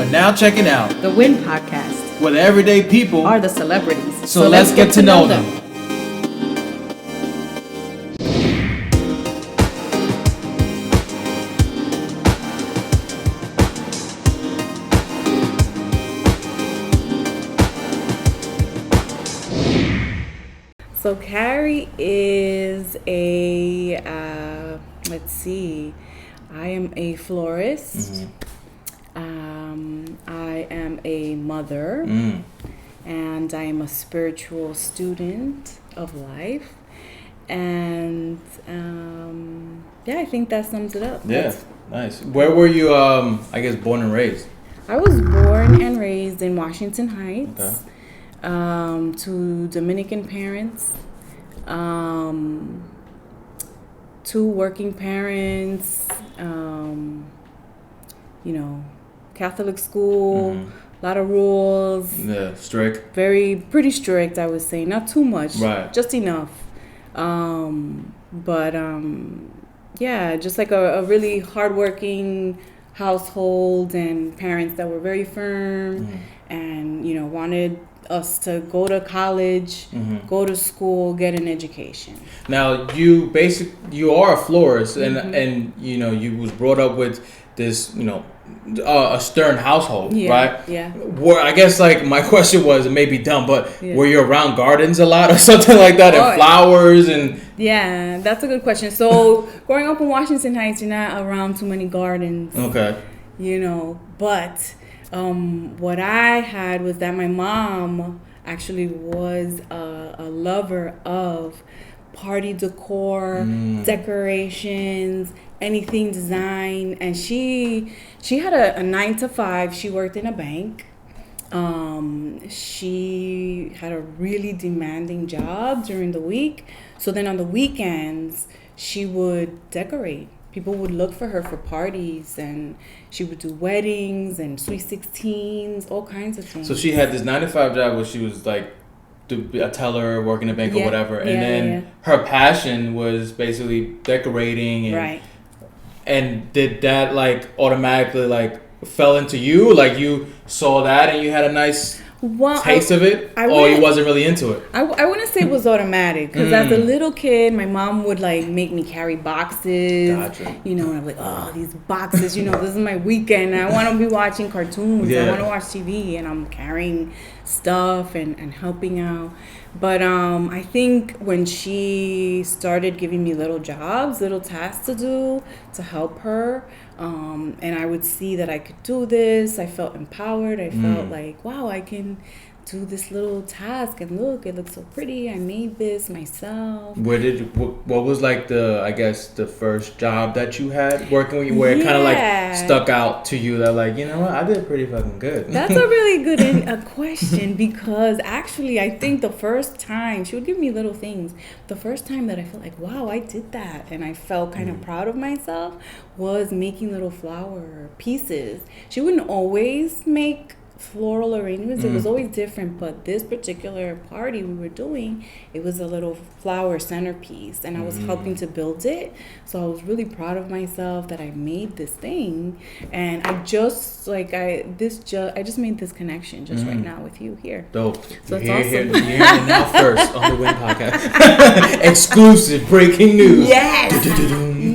are now checking out the Win Podcast, where the everyday people are the celebrities. So let's get to know them. So Cary is I am a florist. I am a mother, and I am a spiritual student of life. And I think that sums it up. Yeah, nice. Where were you, born and raised? I was born and raised in Washington Heights. Okay. To Dominican parents, 2 working parents, Catholic school, a lot of rules. Yeah, strict. Pretty strict, I would say. Not too much, right? Just enough. Just like a really hardworking household and parents that were very firm and, wanted us to go to college, go to school, get an education. Now you are a florist, and you was brought up with this a stern household, right? Yeah. Where I guess my question was, it may be dumb, but were you around gardens a lot or something like that, and flowers and? Yeah, that's a good question. So growing up in Washington Heights, you're not around too many gardens. Okay. But. What I had was that my mom actually was a lover of party decor, decorations, anything design, and she had a 9-to-5. She worked in a bank. She had a really demanding job during the week. So then on the weekends, she would decorate. People would look for her for parties, and she would do weddings and sweet 16s, all kinds of things. So she had this 9-to-5 job where she was a teller, working in a bank or whatever, and then her passion was basically decorating. And, right. And did that automatically fell into you? You saw that and you had a nice taste of it, or you wasn't really into it? I wouldn't say it was automatic, because as a little kid, my mom would make me carry boxes. Gotcha. And I'm like, oh, these boxes, this is my weekend. I want to be watching cartoons. Yeah. I want to watch TV, and I'm carrying stuff and helping out. But I think when she started giving me little jobs, little tasks to do to help her, and I would see that I could do this, I felt empowered. I felt like, wow, I can do this little task, and look, it looks so pretty. I made this myself. What was the first job that you had working with you, where it kind of stuck out to you that I did pretty fucking good? That's a really good question, because actually I think the first time she would give me little things, the first time that I felt like, wow, I did that, and I felt kind of proud of myself, was making little flower pieces. She wouldn't always make floral arrangements. It was always different, but this particular party we were doing, it was a little flower centerpiece, and I was helping to build it. So I was really proud of myself that I made this thing, and I just made this connection just right now with you here. Dope. So it's awesome. You're hearing it now first on the Win Podcast. Exclusive breaking news. Yes.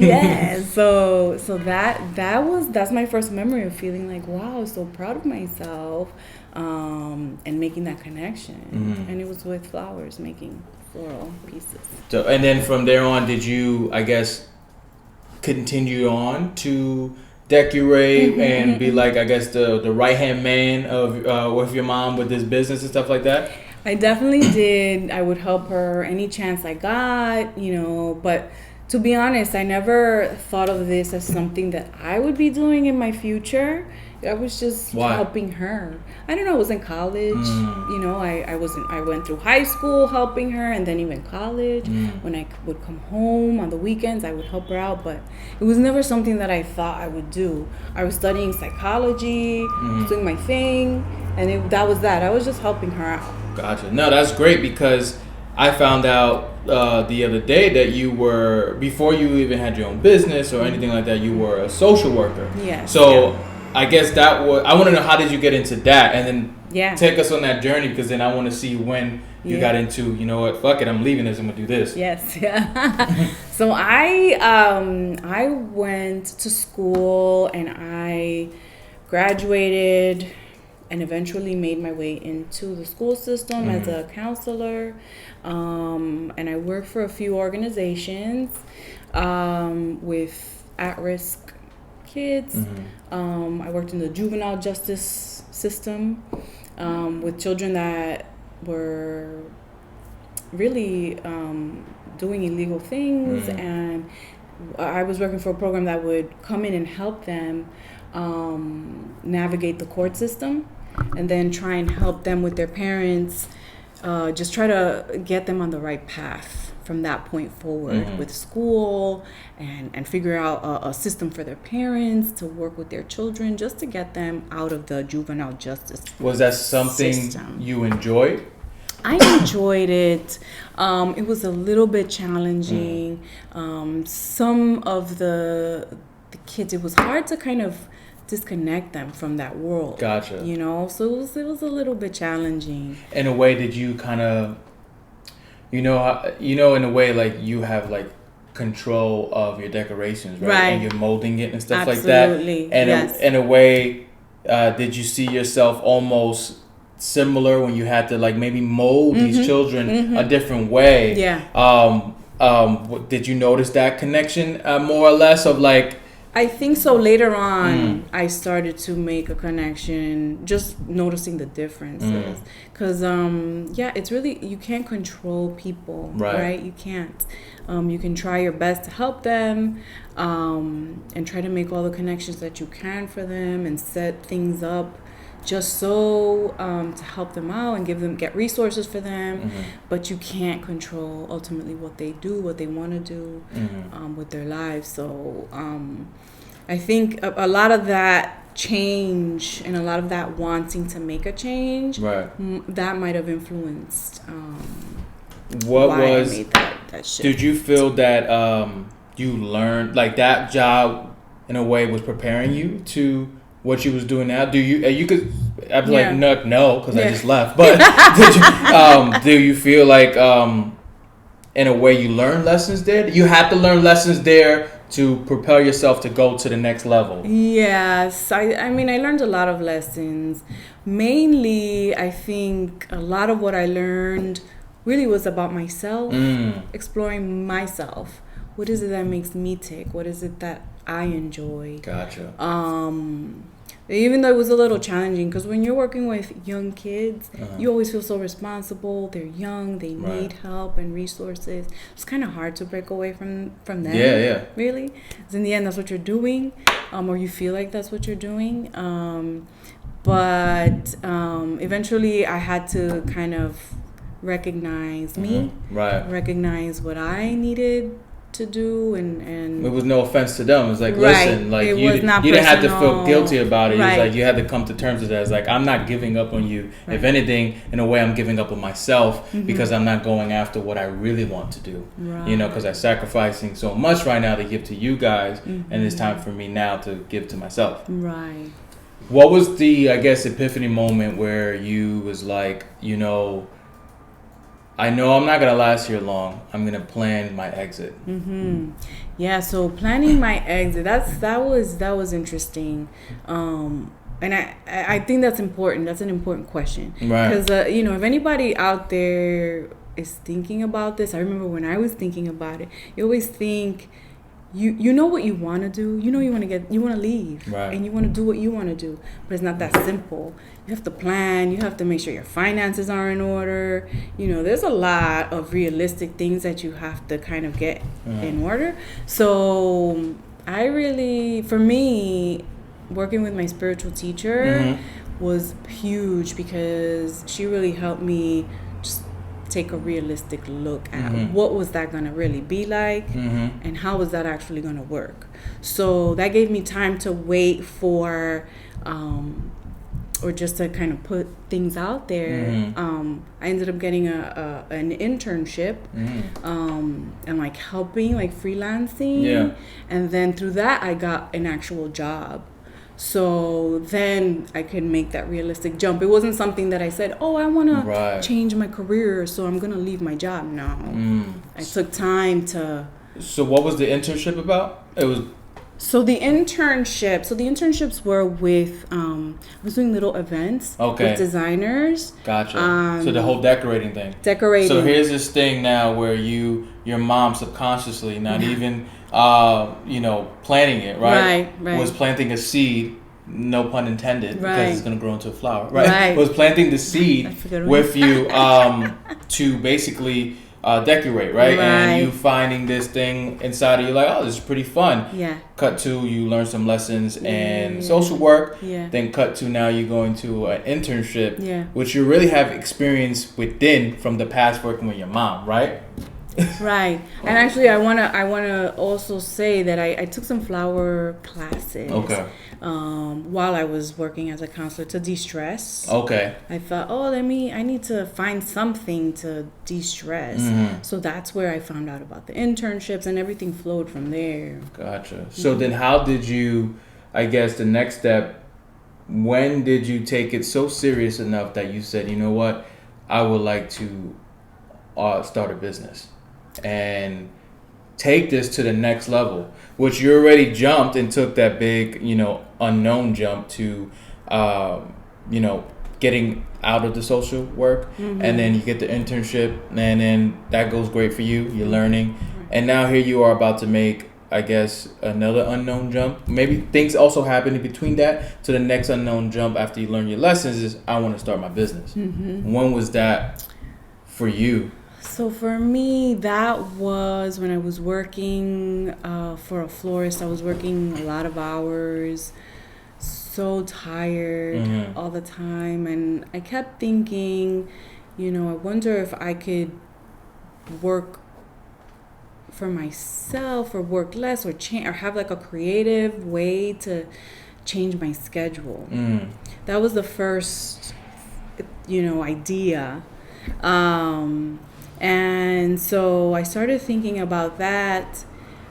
Yes. So that's my first memory of feeling like, wow, I was so proud of myself, and making that connection. And it was with flowers, making floral pieces. So, and then from there on, did you, continue on to decorate and be the right-hand man of with your mom with this business and stuff like that? I definitely did. I would help her any chance I got, but to be honest, I never thought of this as something that I would be doing in my future. I was just helping her. I don't know. I was in college. I went through high school helping her, and then even college. When I would come home on the weekends, I would help her out. But it was never something that I thought I would do. I was studying psychology, doing my thing, and that was that. I was just helping her out. Gotcha. No, that's great, because I found out the other day that you were, before you even had your own business or anything like that, you were a social worker. Yes. So I guess that was, I want to know, how did you get into that? And then take us on that journey, because then I want to see when you got into, you know what, fuck it, I'm leaving this, I'm going to do this. Yes, yeah. So I went to school and I graduated and eventually made my way into the school system as a counselor. And I worked for a few organizations with at-risk kids. I worked in the juvenile justice system with children that were really doing illegal things. And I was working for a program that would come in and help them navigate the court system, and then try and help them with their parents, just try to get them on the right path from that point forward with school, and figure out a system for their parents to work with their children, just to get them out of the juvenile justice Was that something system. You enjoyed? I enjoyed it. It was a little bit challenging. Some of the kids, it was hard to kind of disconnect them from that world. Gotcha. You know, so it was a little bit challenging. In a way, did you kind of, in a way, like, you have like control of your decorations, right? And you're molding it and stuff like that. Absolutely. And yes. in a way, did you see yourself almost similar when you had to like maybe mold these children a different way? Yeah. Did you notice that connection more or less of like? I think so. Later on, I started to make a connection, just noticing the differences. Because, it's really, you can't control people, right? You can't. You can try your best to help them and try to make all the connections that you can for them and set things up just so to help them out and get resources for them. But you can't control ultimately what they do, what they want to do with their lives. So I think a lot of that change and a lot of that wanting to make a change, that might have influenced why I made that shift. Did you feel that you learned, like, that job in a way was preparing you to what you was doing now? Do you could, I was like, no, because I just left. But do you feel like in a way you learned lessons there? You had to learn lessons there to propel yourself to go to the next level. Yes, I mean, I learned a lot of lessons. Mainly, I think a lot of what I learned really was about myself, exploring myself. What is it that makes me tick? What is it that I enjoy? Gotcha. Even though it was a little challenging, because when you're working with young kids, you always feel so responsible. They're young, they need help and resources. It's kind of hard to break away from them. Yeah. Really, because in the end, that's what you're doing, or you feel like that's what you're doing. But eventually, I had to kind of recognize me, recognize what I needed to do, and it was no offense to them. It's like, listen, like, you didn't have to feel guilty about it. It's like you had to come to terms with that. It's like, I'm not giving up on you. If anything, in a way, I'm giving up on myself because I'm not going after what I really want to do. You know, because I'm sacrificing so much right now to give to you guys, and it's time for me now to give to myself. Right. What was the, I guess, epiphany moment where you was like, you know, I know I'm not going to last here long. I'm going to plan my exit. Yeah, so planning my exit, that was interesting. And I think that's important. That's an important question. Because, if anybody out there is thinking about this, I remember when I was thinking about it, you always think, you know what you want to do. You know you want to leave. And you want to do what you want to do. But it's not that simple. You have to plan. You have to make sure your finances are in order. You know, there's a lot of realistic things that you have to kind of get in order. So for me, working with my spiritual teacher was huge, because she really helped me just take a realistic look at what was that going to really be like, and how was that actually going to work. So that gave me time to wait for or just to kind of put things out there. I ended up getting an internship and like helping, like freelancing, and then through that I got an actual job. So then I could make that realistic jump. It wasn't something that I said, oh, I want to change my career, so I'm going to leave my job. No. I took time to... So what was the internship about? It was... So the internships were with, I was doing little events with designers. Gotcha. So the whole decorating thing. Decorating. So here's this thing now where your mom subconsciously, not even, planting it, right? Right. Was planting a seed, no pun intended, because it's going to grow into a flower, right? Was planting the seed with you to basically... decorate, right? And you finding this thing inside of you, like, oh, this is pretty fun. Yeah. Cut to you learn some lessons and social work. Yeah. Then cut to now you go into an internship, which you really have experience within from the past working with your mom, right? Right. And actually, I wanna also say that I took some flower classes. Okay. While I was working as a counselor to de-stress. Okay. I thought, I need to find something to de-stress. Mm-hmm. So that's where I found out about the internships, and everything flowed from there. Gotcha. So then how did you, I guess the next step, when did you take it so serious enough that you said, you know what, I would like to start a business and take this to the next level, which you already jumped and took that big, unknown jump to, getting out of the social work, and then you get the internship, and then that goes great for you. You're learning, and now here you are about to make, I guess, another unknown jump. Maybe things also happen in between that to the next unknown jump after you learn your lessons is, I want to start my business. Mm-hmm. When was that for you? So for me, that was when I was working for a florist. I was working a lot of hours, so tired all the time. And I kept thinking, I wonder if I could work for myself or work less or have like a creative way to change my schedule. That was the first, idea. And so I started thinking about that,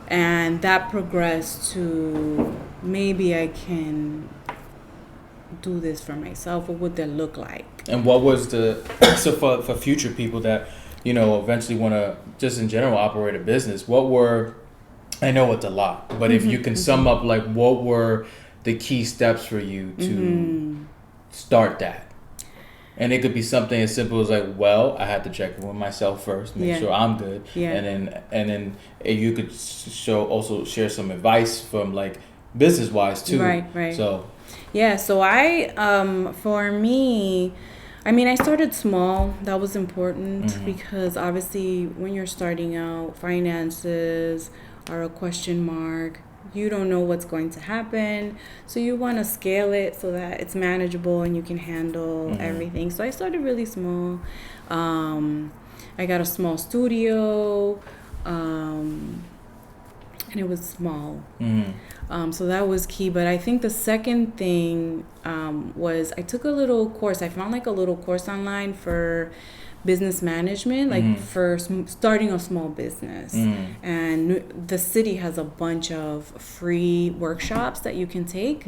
and that progressed to maybe I can do this for myself. What would that look like? And what was so for future people that, eventually want to just in general operate a business, I know it's a lot, but if you can sum up, like, what were the key steps for you to start that? And it could be something as simple as like, well, I had to check in with myself first, make sure I'm good, and then you could also share some advice from like business wise too. Right. So I for me, I started small. That was important because obviously when you're starting out, finances are a question mark. You don't know what's going to happen, so you want to scale it so that it's manageable and you can handle everything. So I started really small. I got a small studio, and it was small. So that was key. But I think the second thing was I took a little course. I found like a little course online for business management, like for starting a small business. And the city has a bunch of free workshops that you can take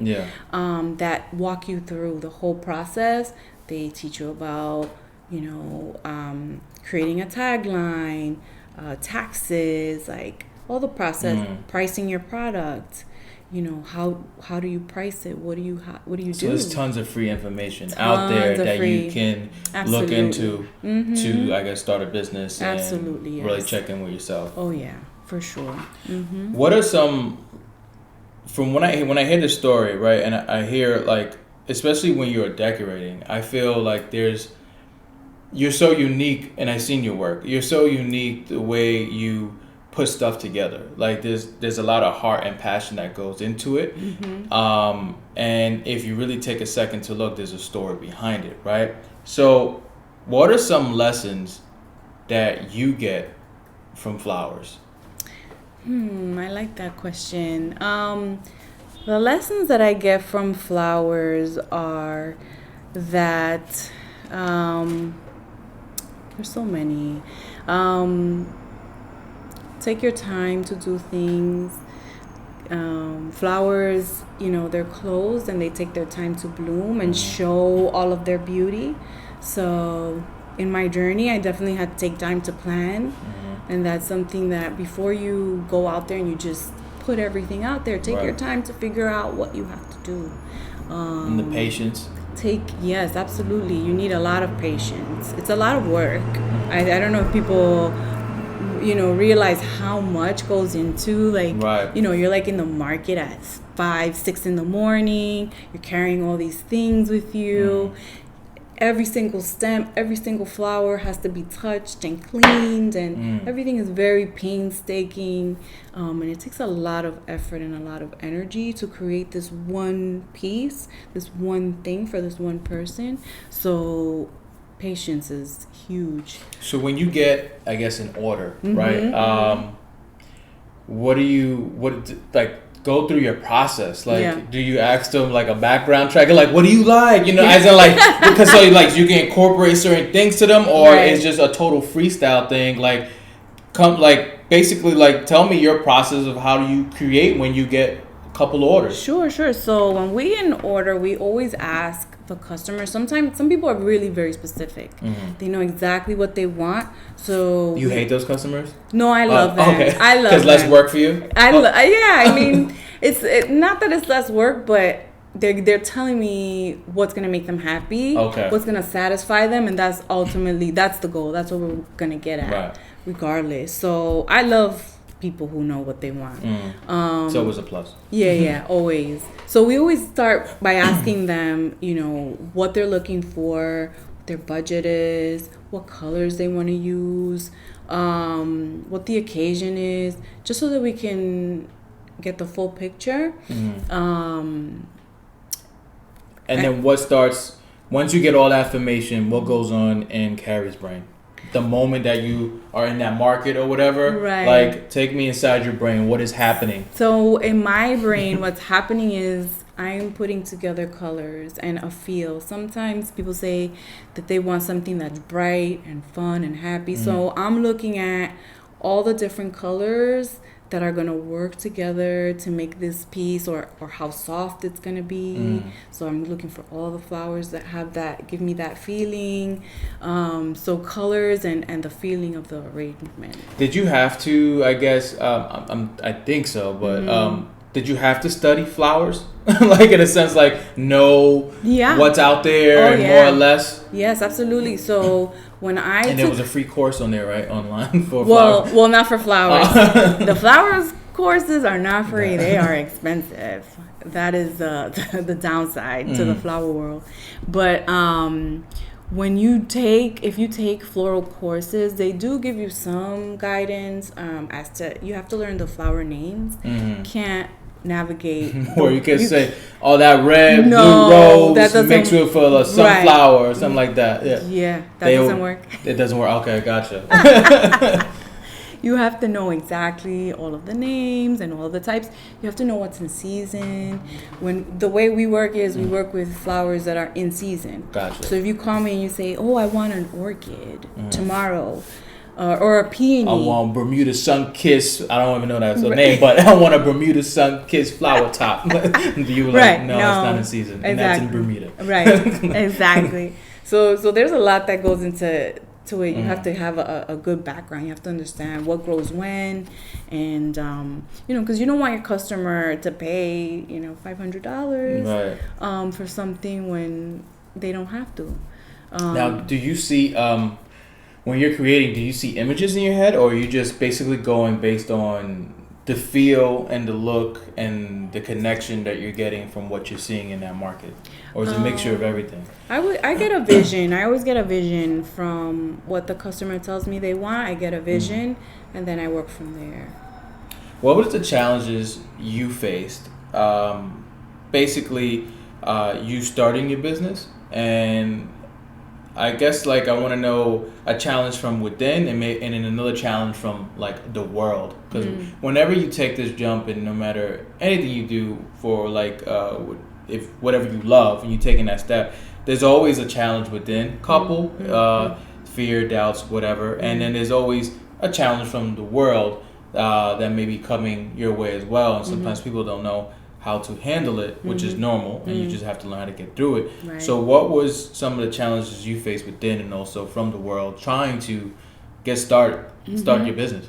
that walk you through the whole process. They teach you about, creating a tagline, taxes, like all the process, pricing your product. How do you price it? What do you do? So there's tons of free information out there that you can look into to, I guess, start a business and really check in with yourself. Oh yeah, for sure. What are some, from when I hear the story, right, and I hear, like, especially when you're decorating, I feel like you're so unique, and I've seen your work. You're so unique the way you put stuff together. Like there's a lot of heart and passion that goes into it. And if you really take a second to look, there's a story behind it, right? So what are some lessons that you get from flowers? I like that question. The lessons that I get from flowers are that there's so many. Take your time to do things. flowers, they're closed and they take their time to bloom and show all of their beauty. So in my journey, I definitely had to take time to plan. And that's something that before you go out there and you just put everything out there, take your time to figure out what you have to do. And the patience. Yes, absolutely. You need a lot of patience. It's a lot of work. I don't know if people realize how much goes into you're like in the market at 5-6 in the morning, you're carrying all these things with you. Every single stem, every single flower has to be touched and cleaned, and everything is very painstaking, and it takes a lot of effort and a lot of energy to create this one piece, this one thing for this one person. So patience is huge. So when you get, I guess, an order, right? Go through your process. Do you ask them like a background track? Like, what do you like? As in like, because you can incorporate certain things to them, or it's just a total freestyle thing. Tell me your process of how do you create when you get a couple orders. Sure. So when we in order, we always ask the customer. Sometimes some people are really very specific. They know exactly what they want. So you hate those customers? No, I love them. Okay. I love them. Because less work for you? I mean, it's not that it's less work, but they're telling me what's gonna make them happy. Okay. What's gonna satisfy them, and that's the goal. That's what we're gonna get at, regardless. So I love people who know what they want. So it was a plus. Yeah, always. So we always start by asking them, what they're looking for, what their budget is, what colors they want to use, what the occasion is, just so that we can get the full picture. And then what starts, once you get all that information, what goes on in Cary's brain? The moment that you are in that market or whatever, take me inside your brain. What is happening? So in my brain, what's happening is I'm putting together colors and a feel. Sometimes people say that they want something that's bright and fun and happy. So I'm looking at all the different colors that are going to work together to make this piece, or how soft it's going to be. So I'm looking for all the flowers that give me that feeling. So colors and the feeling of the arrangement. Did you have to, I guess, I think so, but did you have to study flowers? In a sense, know what's out there more or less? Yes, absolutely. So when there was a free course on there, right? Online for flowers? Well, not for flowers. The flowers courses are not free. They are expensive. That is the downside to the flower world. But if you take floral courses, they do give you some guidance as to, you have to learn the flower names. Can't navigate. Or you can say, that red, blue rose mixed with a sunflower or something like that. Yeah, that doesn't work. It doesn't work. Okay, gotcha. You have to know exactly all of the names and all the types. You have to know what's in season. When the way we work is we work with flowers that are in season. Gotcha. So if you call me and you say, I want an orchid tomorrow, or a peony. I want Bermuda Sun Kiss. I don't even know that's the name, but I want a Bermuda Sun Kiss flower top. You were like, no, it's not in season. And that's in Bermuda. Right, exactly. So there's a lot that goes into it. You have to have a good background. You have to understand what grows when, and because you don't want your customer to pay $500 for something when they don't have to. Now, do you see when you're creating? Do you see images in your head, or are you just basically going based on the feel and the look and the connection that you're getting from what you're seeing in that market? Or is it a mixture of everything? I get a vision. I always get a vision from what the customer tells me they want. I get a vision, and then I work from there. What was the challenges you faced? Basically, you starting your business, and I guess I want to know a challenge from within and then another challenge from the world, because whenever you take this jump, and no matter anything you do for if whatever you love and you're taking that step, there's always a challenge within fear, doubts, whatever, and then there's always a challenge from the world that may be coming your way as well, and sometimes people don't know how to handle it, which is normal, and you just have to learn how to get through it. Right. So what was some of the challenges you faced within and also from the world trying to start your business?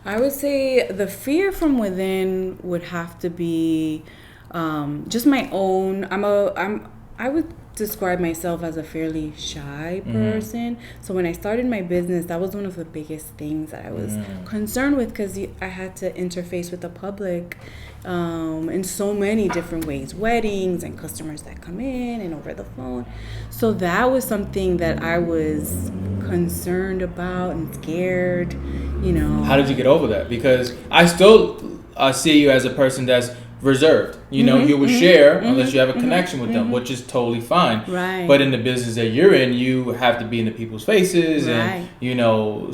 I would say the fear from within would have to be just my own. I would describe myself as a fairly shy person. So when I started my business, that was one of the biggest things that I was concerned with, because I had to interface with the public in so many different ways, weddings and customers that come in and over the phone. So that was something that I was concerned about and scared, How did you get over that? Because I still see you as a person that's reserved. You would share unless you have a connection with them, which is totally fine. Right. But in the business that you're in, you have to be in the people's faces and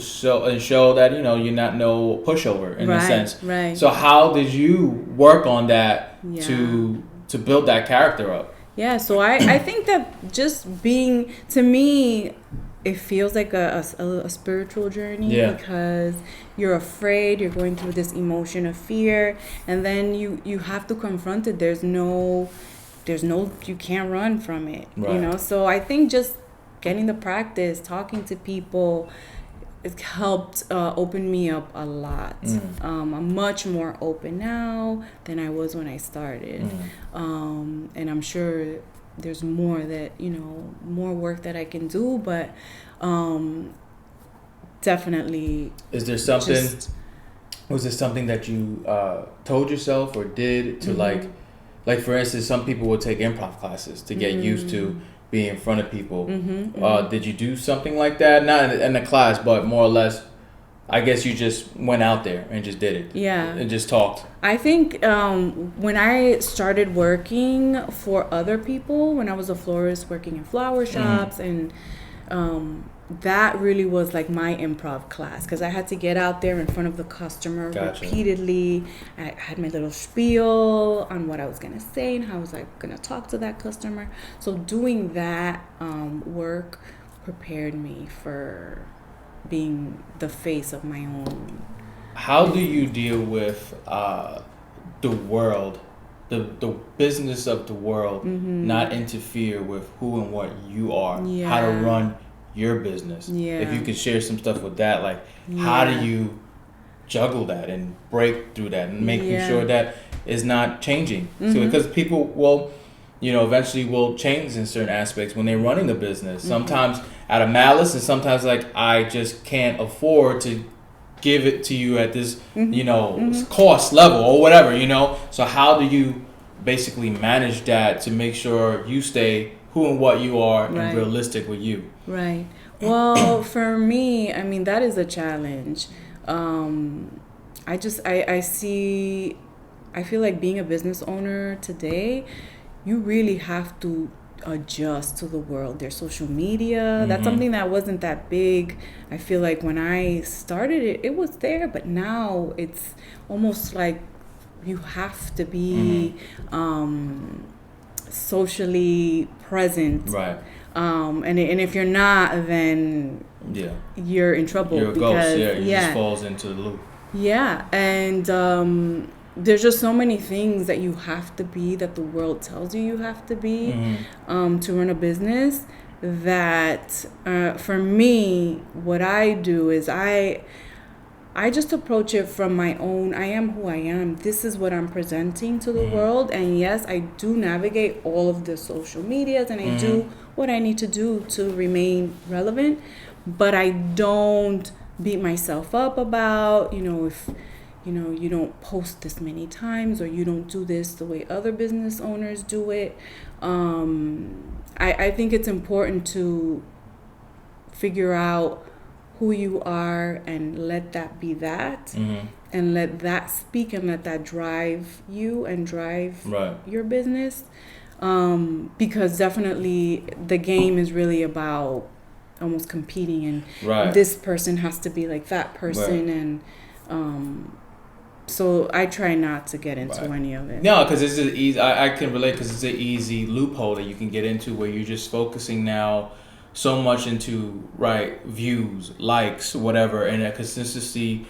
show that you're not no pushover in a sense. Right. So how did you work on that to build that character up? Yeah. So I think that just being, to me, it feels like a spiritual journey, because you're afraid, you're going through this emotion of fear, and then you have to confront it. There's no, you can't run from it, right. So I think just getting the practice, talking to people, it helped open me up a lot. I'm much more open now than I was when I started. And I'm sure there's more that, more work that I can do, but definitely. Is there something, was there something that you told yourself or did to like for instance, some people will take improv classes to get used to being in front of people. Did you do something like that? Not in a class, but more or less, I guess you just went out there and just did it. Yeah. And just talked. I think when I started working for other people, when I was a florist working in flower shops, and that really was like my improv class, because I had to get out there in front of the customer repeatedly. I had my little spiel on what I was going to say and how I was going to talk to that customer. So doing that work prepared me for being the face of my own. How do you deal with the world, the business of the world, not interfere with who and what you are? How to run your business? If you could share some stuff with that, like how do you juggle that and break through that and making sure that it's not changing? So because people will, eventually will change in certain aspects when they're running the business. Sometimes out of malice, and sometimes like, I just can't afford to give it to you at this, cost level or whatever, So how do you basically manage that to make sure you stay who and what you are and realistic with you? Right. Well, for me, I mean, that is a challenge. I feel like being a business owner today, you really have to adjust to the world. There's social media. That's something that wasn't that big. I feel like when I started it was there, but now it's almost like you have to be socially present. Right. And if you're not, then you're in trouble. You're a ghost. It just falls into the loop. Yeah, and there's just so many things that you have to be, that the world tells you have to be, to run a business, that for me, what I do is I just approach it from my own, I am who I am. This is what I'm presenting to the world. And yes, I do navigate all of the social medias, and I do what I need to do to remain relevant, but I don't beat myself up about, if you don't post this many times, or you don't do this the way other business owners do it. I think it's important to figure out who you are and let that be that, and let that speak and let that drive you and drive your business. Because definitely the game is really about almost competing, and this person has to be like that person, and so I try not to get into any of it. No, because it's easy. I can relate, because it's an easy loophole that you can get into, where you're just focusing now so much into views, likes, whatever, and a consistency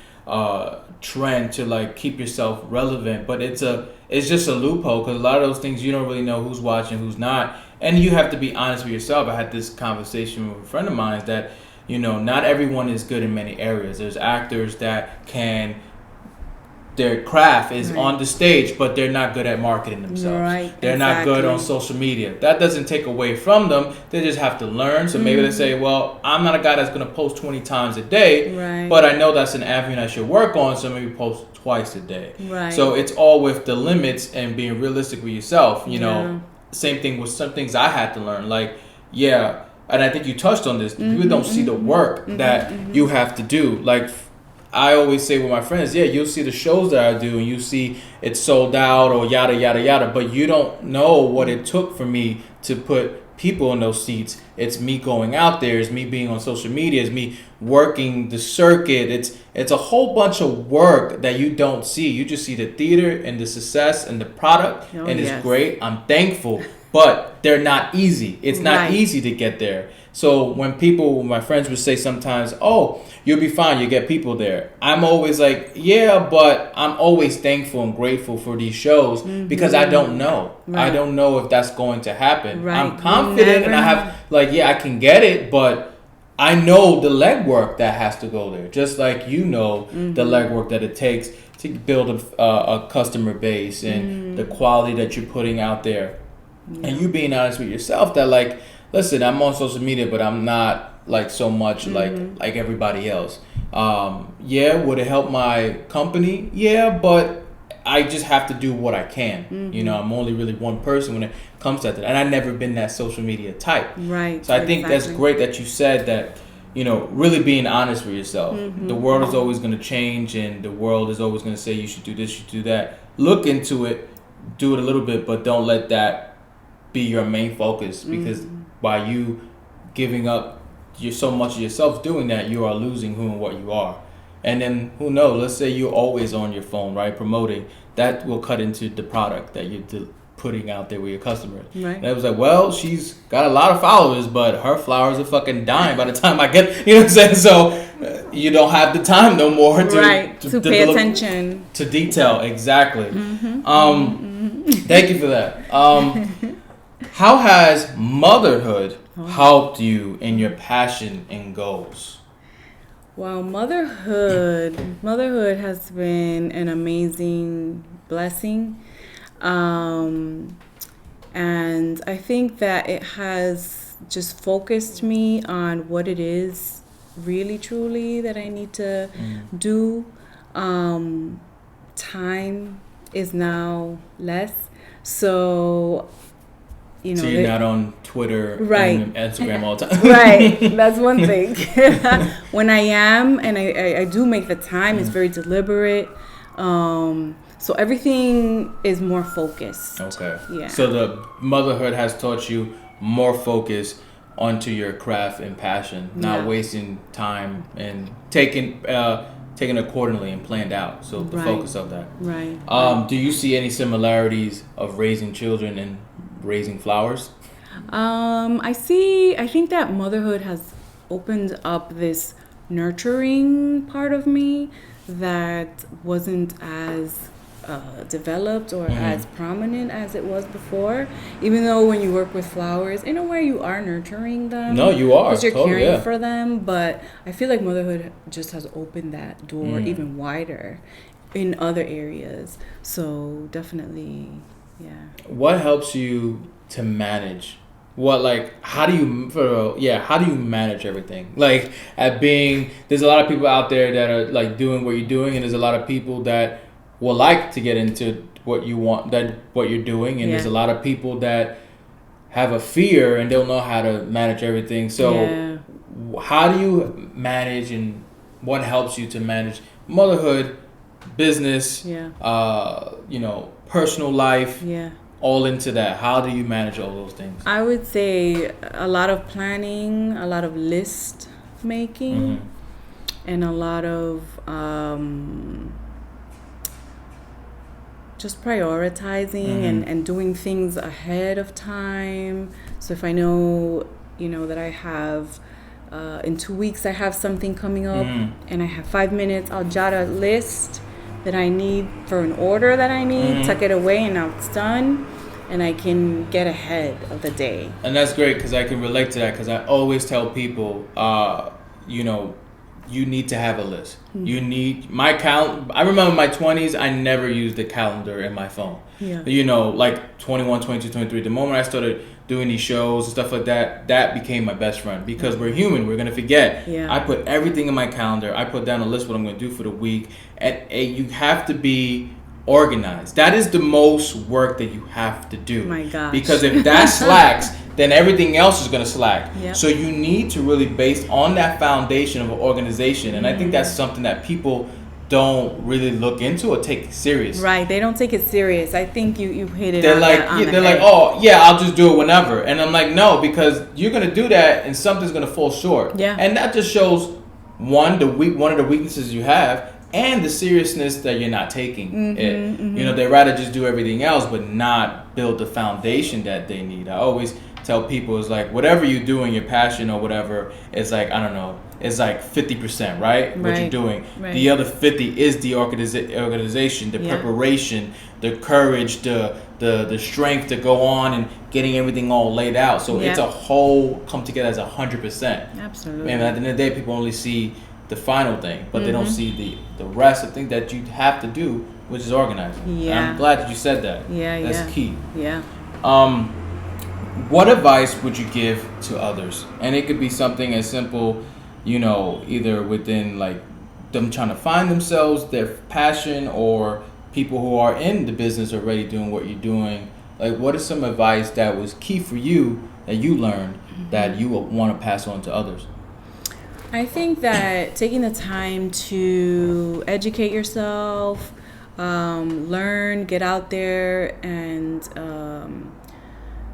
trend to like keep yourself relevant, but it's just a loophole because a lot of those things you don't really know who's watching, who's not, and you have to be honest with yourself. I had this conversation with a friend of mine that not everyone is good in many areas. There's actors that their craft is on the stage, but they're not good at marketing themselves. Right, they're not good on social media. That doesn't take away from them. They just have to learn. So maybe they say, well, I'm not a guy that's going to post 20 times a day, but I know that's an avenue I should work on, so maybe post twice a day. Right. So it's all with the limits and being realistic with yourself. Same thing with some things I had to learn. Like, and I think you touched on this. People don't see the work that you have to do. Like, I always say with my friends, you'll see the shows that I do and you see it's sold out or yada, yada, yada. But you don't know what it took for me to put people in those seats. It's me going out there. It's me being on social media. It's me working the circuit. It's a whole bunch of work that you don't see. You just see the theater and the success and the product. And it's great. I'm thankful. But they're not easy. It's not easy to get there. So when my friends would say sometimes, oh, you'll be fine, you get people there. I'm always like, but I'm always thankful and grateful for these shows because I don't know. I don't know if that's going to happen. I'm confident and I have, I can get it, but I know the legwork that has to go there. Just like the legwork that it takes to build a customer base and the quality that you're putting out there. And you being honest with yourself that listen, I'm on social media, but I'm not so much like everybody else. Would it help my company? Yeah, but I just have to do what I can. I'm only really one person when it comes to that. And I've never been that social media type. Right. So I think that's great that you said that, really being honest with yourself. The world is always going to change and the world is always going to say you should do this, you should do that. Look into it, do it a little bit, but don't let that be your main focus because by you giving up so much of yourself doing that, you are losing who and what you are. And then who knows, let's say you're always on your phone, right, promoting, that will cut into the product that you're putting out there with your customers. Right. And it was like, well, she's got a lot of followers, but her flowers are fucking dying by the time I get, you know what I'm saying? So you don't have the time no more to pay attention to detail. Exactly. Thank you for that. How has motherhood helped you in your passion and goals? Well, motherhood has been an amazing blessing. And I think that it has just focused me on what it is really, truly that I need to do. Time is now less. So you're not on Twitter and Instagram all the time. Right. That's one thing. When I am, and I do make the time, it's very deliberate. So everything is more focused. Okay. Yeah. So the motherhood has taught you more focus onto your craft and passion, not wasting time and taking accordingly and planned out. So the focus of that. Right. Do you see any similarities of raising children and raising flowers? I think that motherhood has opened up this nurturing part of me that wasn't as developed or as prominent as it was before. Even though when you work with flowers, in a way you are nurturing them. No, you are. Because you're caring for them. But I feel like motherhood just has opened that door even wider in other areas. So definitely, yeah. What helps you to manage? How do you manage everything? There's a lot of people out there that are doing what you're doing, and there's a lot of people that will like to get into what you want, what you're doing, and there's a lot of people that have a fear and don't know how to manage everything. So how do you manage, and what helps you to manage motherhood, business, personal life, all into that? How do you manage all those things? I would say a lot of planning, a lot of list making, and a lot of just prioritizing and doing things ahead of time. So if I know, that I have in 2 weeks I have something coming up, and I have 5 minutes. I'll jot a list that I need for an order that I need, tuck it away, and now it's done. And I can get ahead of the day. And that's great because I can relate to that because I always tell people, you need to have a list. You need my calendar. I remember in my 20s, I never used a calendar in my phone. Yeah. Like 21, 22, 23. The moment I started doing these shows and stuff like that, that became my best friend because we're human. We're going to forget. Yeah. I put everything in my calendar. I put down a list what I'm going to do for the week. And you have to be organized. That is the most work that you have to do. My gosh. Because if that slacks, then everything else is going to slack. Yep. So you need to really base on that foundation of an organization. And I think that's something that people don't really look into or take serious. Right. They don't take it serious. I think you hit it. They're like, oh yeah, I'll just do it whenever. And I'm like, no, because you're going to do that and something's going to fall short. Yeah. And that just shows one of the weaknesses you have. And the seriousness that you're not taking it. They rather just do everything else, but not build the foundation that they need. I always tell people, it's like whatever you do in your passion or whatever, it's like, I don't know, it's like 50%, right? What you're doing. Right. The other 50 is the organization, the preparation, the courage, the strength to go on and getting everything all laid out. So it's a whole come together as 100%. Absolutely. And at the end of the day, people only see the final thing, but they don't see the rest of things that you have to do, which is organizing. Yeah. And I'm glad that you said that. That's key. Yeah. What advice would you give to others? And it could be something as simple, either within like them trying to find themselves, their passion, or people who are in the business already doing what you're doing. Like, what is some advice that was key for you that you learned that you want to pass on to others? I think that taking the time to educate yourself, learn, get out there, and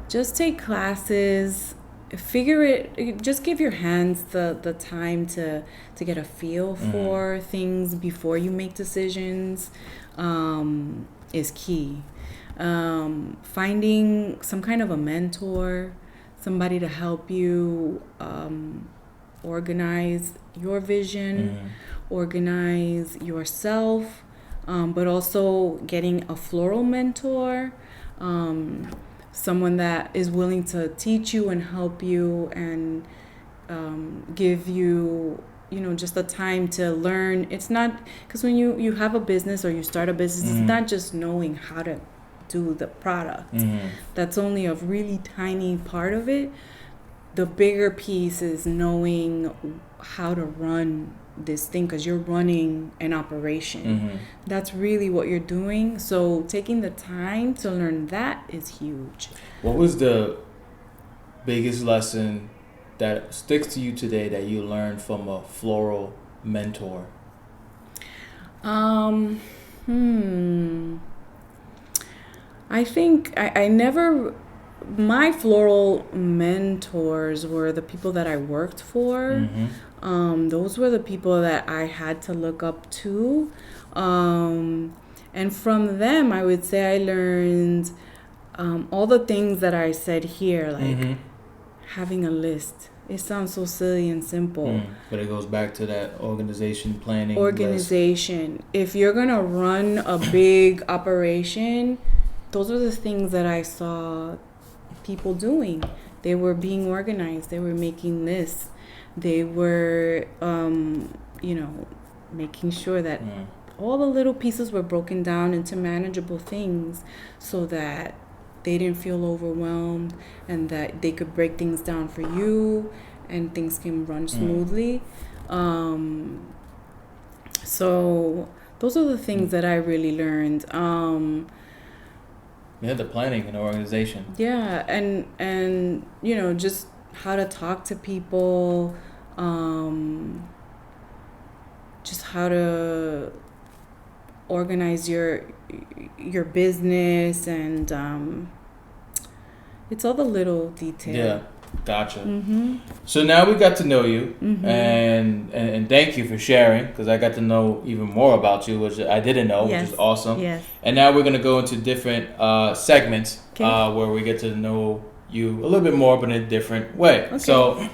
just take classes, just give your hands the time to get a feel for things before you make decisions is key. Finding some kind of a mentor, somebody to help you organize your vision, organize yourself, but also getting a floral mentor, someone that is willing to teach you and help you and give you, just the time to learn. It's not, because when you have a business or you start a business, it's not just knowing how to do the product. That's only a really tiny part of it. The bigger piece is knowing how to run this thing, because you're running an operation. That's really what you're doing. So taking the time to learn that is huge. What was the biggest lesson that sticks to you today that you learned from a floral mentor? I think I never... My floral mentors were the people that I worked for. Those were the people that I had to look up to. And from them, I would say I learned all the things that I said here, like having a list. It sounds so silly and simple. But it goes back to that planning. Organization. List. If you're going to run a big operation, those are the things that I saw people doing. They were being organized. They were making lists. They were, making sure that all the little pieces were broken down into manageable things so that they didn't feel overwhelmed and that they could break things down for you and things can run smoothly. So those are the things that I really learned. The planning and organization. Yeah, and just how to talk to people, just how to organize your business, and it's all the little details. Yeah, gotcha. So now we got to know you, and thank you for sharing, because I got to know even more about you, which I didn't know, which is awesome. Yes. And now we're gonna go into different segments where we get to know you a little bit more, but in a different way. Okay. So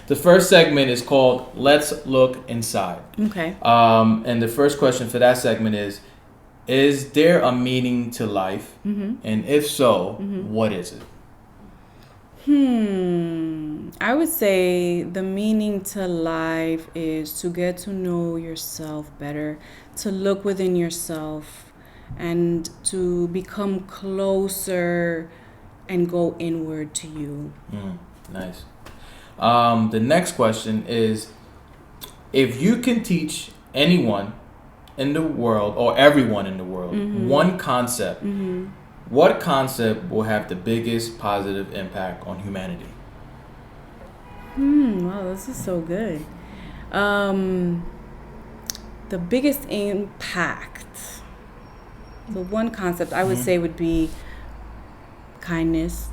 The first segment is called Let's Look Inside. Okay. And the first question for that segment is there a meaning to life? Mm-hmm. And if so, what is it? I would say the meaning to life is to get to know yourself better, to look within yourself, and to become closer and go inward to you. Nice. The next question is, if you can teach anyone in the world or everyone in the world one concept, what concept will have the biggest positive impact on humanity? Wow, this is so good. The biggest impact, the one concept I would say would be kindness.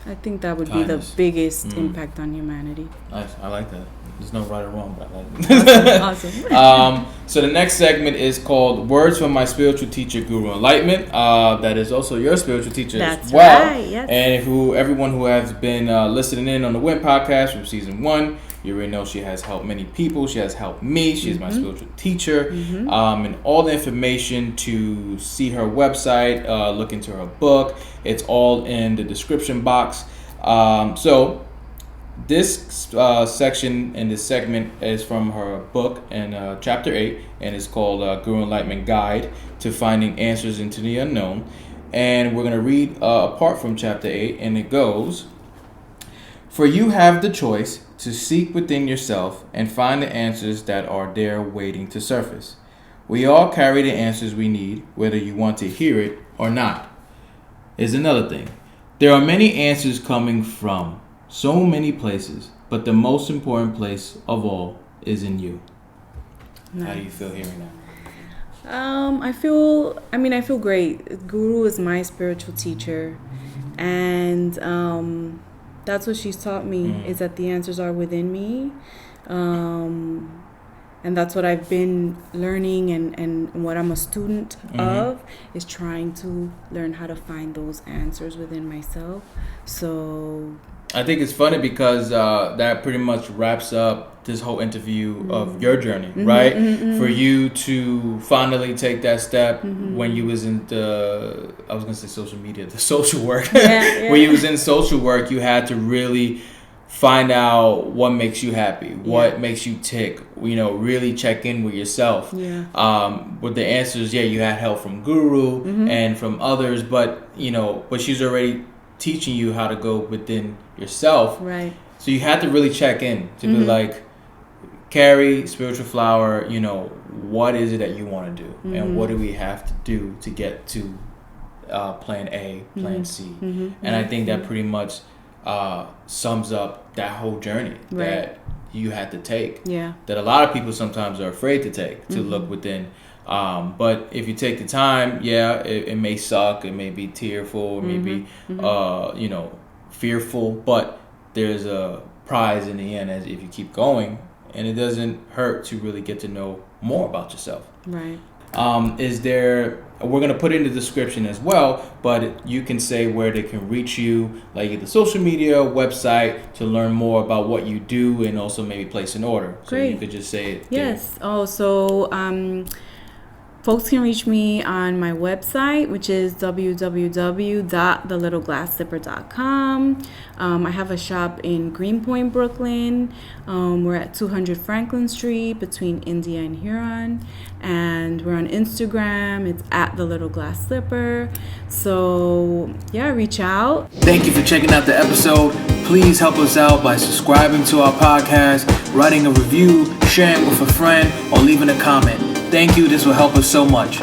I think that would be the biggest impact on humanity. Nice. I like that. There's no right or wrong, but I like it. Awesome. So the next segment is called Words from My Spiritual Teacher, Guru Enlightenment. That is also your spiritual teacher as well. Right, yes. And everyone who has been listening in on the WIN podcast from season 1, you already know she has helped many people. She has helped me. She's my spiritual teacher. And all the information to see her website, look into her book, it's all in the description box. So this section in this segment is from her book in chapter 8, and it's called Guru Enlightenment Guide to Finding Answers into the Unknown. And we're going to read a part from chapter 8, and it goes, "For you have the choice to seek within yourself and find the answers that are there waiting to surface. We all carry the answers we need, whether you want to hear it or not." Is another thing. There are many answers coming from so many places, but the most important place of all is in you. Nice. How do you feel hearing that? I feel great. Guru is my spiritual teacher, and that's what she's taught me, is that the answers are within me. And that's what I've been learning, and what I'm a student of is trying to learn how to find those answers within myself. So I think it's funny because that pretty much wraps up this whole interview of your journey, right? For you to finally take that step when you was in the social work. When you was in social work, you had to really find out what makes you happy, what makes you tick, really check in with yourself. With the answers, you had help from Guru and from others, but she's already teaching you how to go within yourself. Right. So you had to really check in to be like, Cary, Spiritual Flower, what is it that you want to do? And what do we have to do to get to plan A, plan C? And I think that pretty much sums up that whole journey that you had to take. That a lot of people sometimes are afraid to take, to look within. But if you take the time, it may suck, it may be tearful, it may be fearful, but there's a prize in the end as if you keep going, and it doesn't hurt to really get to know more about yourself. Right. We're going to put it in the description as well, but you can say where they can reach you, like the social media, website, to learn more about what you do, and also maybe place an order. So you could just say it. Yes. Folks can reach me on my website, which is www.thelittleglassslipper.com. I have a shop in Greenpoint, Brooklyn. We're at 200 Franklin Street between India and Huron. And we're on Instagram. It's at The Little Glass Slipper. So, reach out. Thank you for checking out the episode. Please help us out by subscribing to our podcast, writing a review, sharing with a friend, or leaving a comment. Thank you. This will help us so much.